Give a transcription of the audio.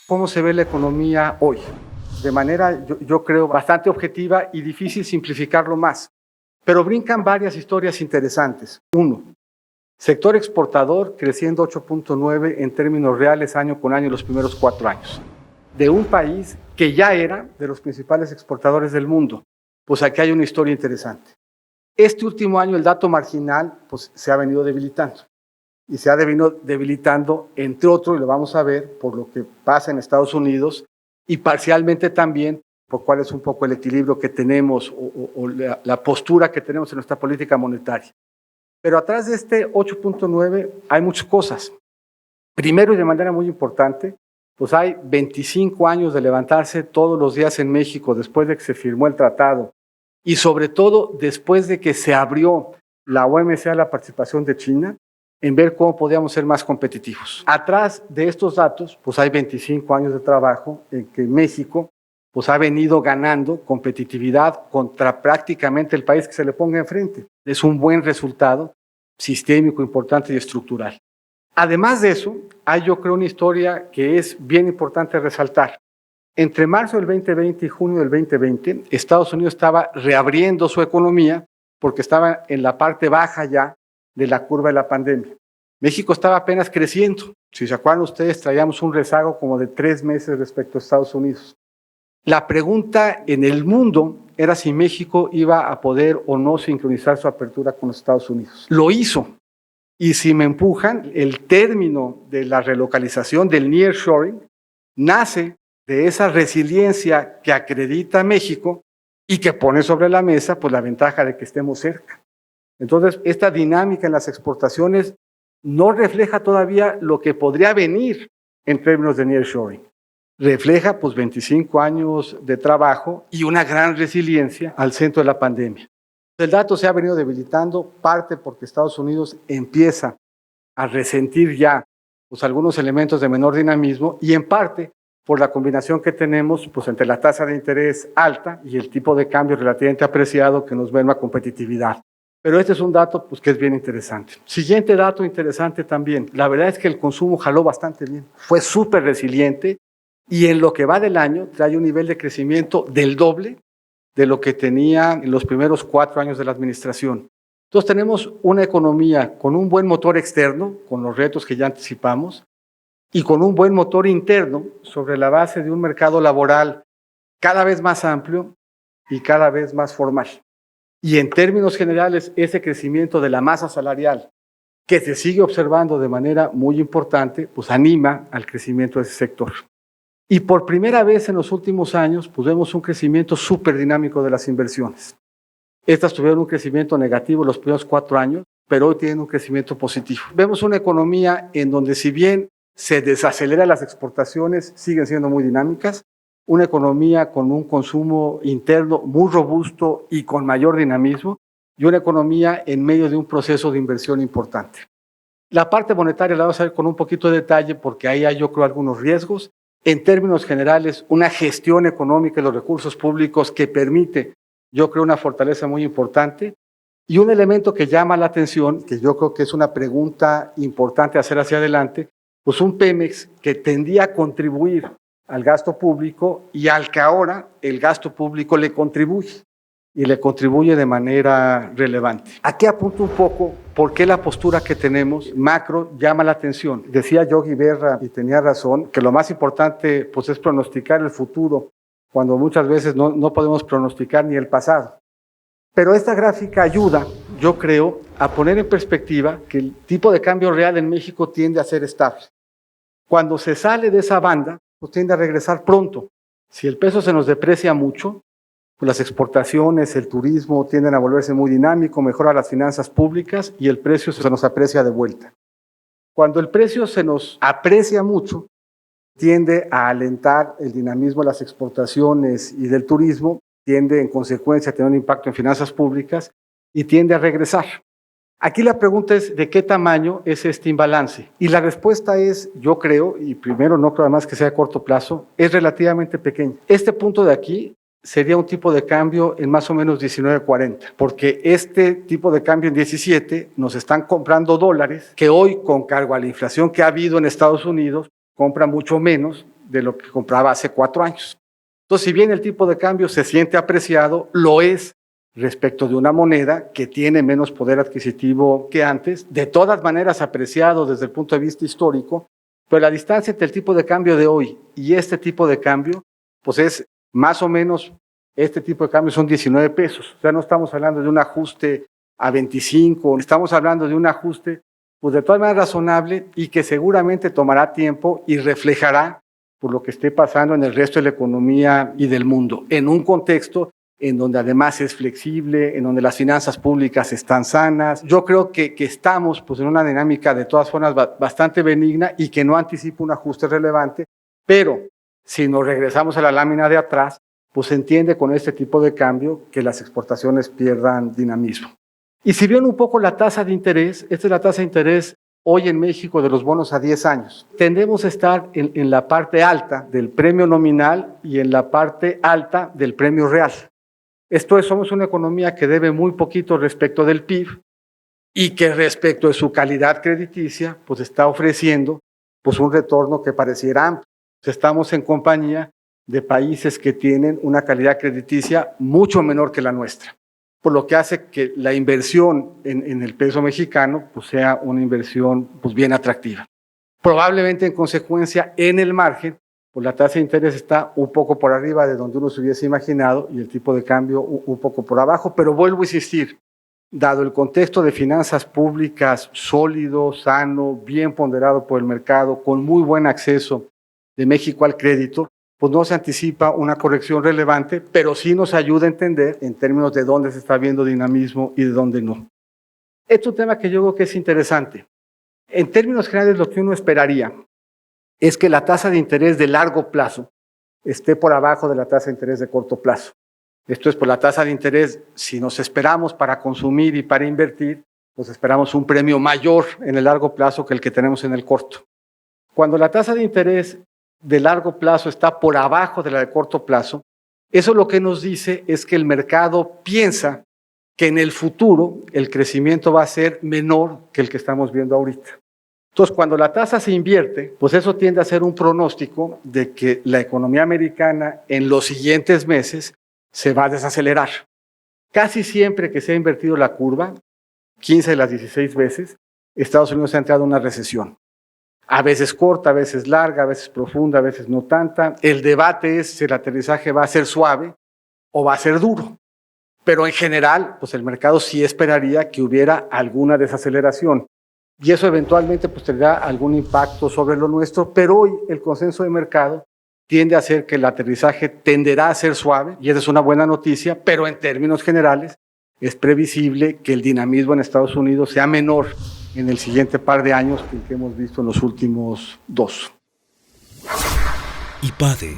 cómo se ve la economía hoy, de manera, yo creo, bastante objetiva y difícil simplificarlo más. Pero brincan varias historias interesantes. Uno, sector exportador creciendo 8.9 en términos reales año con año los primeros 4 años. De un país que ya era de los principales exportadores del mundo. Pues aquí hay una historia interesante. Este último año el dato marginal pues, se ha venido debilitando. Y se ha venido debilitando, entre otros, y lo vamos a ver, por lo que pasa en Estados Unidos y parcialmente también por cuál es un poco el equilibrio que tenemos o la postura que tenemos en nuestra política monetaria. Pero atrás de este 8.9 hay muchas cosas. Primero y de manera muy importante, pues hay 25 años de levantarse todos los días en México después de que se firmó el tratado y sobre todo después de que se abrió la OMC a la participación de China, en ver cómo podíamos ser más competitivos. Atrás de estos datos, pues hay 25 años de trabajo en que México pues ha venido ganando competitividad contra prácticamente el país que se le ponga enfrente. Es un buen resultado sistémico, importante y estructural. Además de eso, hay yo creo una historia que es bien importante resaltar. Entre marzo del 2020 y junio del 2020, Estados Unidos estaba reabriendo su economía porque estaba en la parte baja ya de la curva de la pandemia. México estaba apenas creciendo. Si se acuerdan ustedes, traíamos un rezago como de 3 meses respecto a Estados Unidos. La pregunta en el mundo era si México iba a poder o no sincronizar su apertura con los Estados Unidos. Lo hizo. Y si me empujan, el término de la relocalización del nearshoring nace de esa resiliencia que acredita México y que pone sobre la mesa pues, la ventaja de que estemos cerca. Entonces, esta dinámica en las exportaciones no refleja todavía lo que podría venir en términos de nearshoring. Refleja pues 25 años de trabajo y una gran resiliencia al centro de la pandemia. El dato se ha venido debilitando, parte porque Estados Unidos empieza a resentir ya pues, algunos elementos de menor dinamismo y en parte por la combinación que tenemos pues, entre la tasa de interés alta y el tipo de cambio relativamente apreciado que nos merma competitividad. Pero este es un dato pues, que es bien interesante. Siguiente dato interesante también. La verdad es que el consumo jaló bastante bien. Fue súper resiliente y en lo que va del año trae un nivel de crecimiento del doble de lo que tenía en los primeros 4 años de la administración. Entonces tenemos una economía con un buen motor externo, con los retos que ya anticipamos, y con un buen motor interno sobre la base de un mercado laboral cada vez más amplio y cada vez más formal. Y en términos generales, ese crecimiento de la masa salarial que se sigue observando de manera muy importante, pues anima al crecimiento de ese sector. Y por primera vez en los últimos años, pues vemos un crecimiento súper dinámico de las inversiones. Estas tuvieron un crecimiento negativo los primeros 4 años, pero hoy tienen un crecimiento positivo. Vemos una economía en donde si bien se desaceleran las exportaciones, siguen siendo muy dinámicas, una economía con un consumo interno muy robusto y con mayor dinamismo, y una economía en medio de un proceso de inversión importante. La parte monetaria la vamos a ver con un poquito de detalle porque ahí hay yo creo algunos riesgos. En términos generales, una gestión económica de los recursos públicos que permite, yo creo, una fortaleza muy importante. Y un elemento que llama la atención, que yo creo que es una pregunta importante hacer hacia adelante, pues un Pemex que tendía a contribuir al gasto público y al que ahora el gasto público le contribuye y le contribuye de manera relevante. Aquí apunto un poco por qué la postura que tenemos macro llama la atención. Decía Yogi Berra, y tenía razón, que lo más importante pues, es pronosticar el futuro, cuando muchas veces no podemos pronosticar ni el pasado. Pero esta gráfica ayuda, yo creo, a poner en perspectiva que el tipo de cambio real en México tiende a ser estable. Cuando se sale de esa banda, pues tiende a regresar pronto. Si el peso se nos deprecia mucho, pues las exportaciones, el turismo tienden a volverse muy dinámico, mejora las finanzas públicas y el precio se nos aprecia de vuelta. Cuando el precio se nos aprecia mucho, tiende a alentar el dinamismo de las exportaciones y del turismo, tiende en consecuencia a tener un impacto en finanzas públicas y tiende a regresar. Aquí la pregunta es, ¿de qué tamaño es este imbalance? Y la respuesta es, yo creo, y primero no creo además que sea a corto plazo, es relativamente pequeño. Este punto de aquí sería un tipo de cambio en más o menos 19.40, porque este tipo de cambio en 17 nos están comprando dólares que hoy, con cargo a la inflación que ha habido en Estados Unidos, compra mucho menos de lo que compraba hace 4 años. Entonces, si bien el tipo de cambio se siente apreciado, lo es respecto de una moneda que tiene menos poder adquisitivo que antes, de todas maneras apreciado desde el punto de vista histórico, pero la distancia entre el tipo de cambio de hoy y este tipo de cambio, pues es más o menos, este tipo de cambio son 19 pesos. O sea, no estamos hablando de un ajuste a 25, estamos hablando de un ajuste, pues de todas maneras razonable y que seguramente tomará tiempo y reflejará por lo que esté pasando en el resto de la economía y del mundo, en un contexto en donde además es flexible, en donde las finanzas públicas están sanas. Yo creo que estamos pues, en una dinámica de todas formas bastante benigna y que no anticipa un ajuste relevante, pero si nos regresamos a la lámina de atrás, pues se entiende con este tipo de cambio que las exportaciones pierdan dinamismo. Y si vieron un poco la tasa de interés, esta es la tasa de interés hoy en México de los bonos a 10 años. Tendemos a estar en la parte alta del premio nominal y en la parte alta del premio real. Esto es, somos una economía que debe muy poquito respecto del PIB y que respecto de su calidad crediticia, pues está ofreciendo pues un retorno que pareciera amplio. Estamos en compañía de países que tienen una calidad crediticia mucho menor que la nuestra, por lo que hace que la inversión en el peso mexicano pues sea una inversión pues bien atractiva. Probablemente en consecuencia en el margen, pues la tasa de interés está un poco por arriba de donde uno se hubiese imaginado y el tipo de cambio un poco por abajo, pero vuelvo a insistir, dado el contexto de finanzas públicas sólido, sano, bien ponderado por el mercado, con muy buen acceso de México al crédito, pues no se anticipa una corrección relevante, pero sí nos ayuda a entender en términos de dónde se está viendo dinamismo y de dónde no. Este es un tema que yo creo que es interesante. En términos generales, lo que uno esperaría es que la tasa de interés de largo plazo esté por abajo de la tasa de interés de corto plazo. Esto es por la tasa de interés, si nos esperamos para consumir y para invertir, pues esperamos un premio mayor en el largo plazo que el que tenemos en el corto. Cuando la tasa de interés de largo plazo está por abajo de la de corto plazo, eso lo que nos dice es que el mercado piensa que en el futuro el crecimiento va a ser menor que el que estamos viendo ahorita. Entonces, cuando la tasa se invierte, pues eso tiende a ser un pronóstico de que la economía americana en los siguientes meses se va a desacelerar. Casi siempre que se ha invertido la curva, 15 de las 16 veces, Estados Unidos ha entrado en una recesión. A veces corta, a veces larga, a veces profunda, a veces no tanta. El debate es si el aterrizaje va a ser suave o va a ser duro. Pero en general, pues el mercado sí esperaría que hubiera alguna desaceleración. Y eso eventualmente pues, tendrá algún impacto sobre lo nuestro, pero hoy el consenso de mercado tiende a ser que el aterrizaje tenderá a ser suave, y esa es una buena noticia, pero en términos generales es previsible que el dinamismo en Estados Unidos sea menor en el siguiente par de años que el que hemos visto en los últimos 2. IPADE.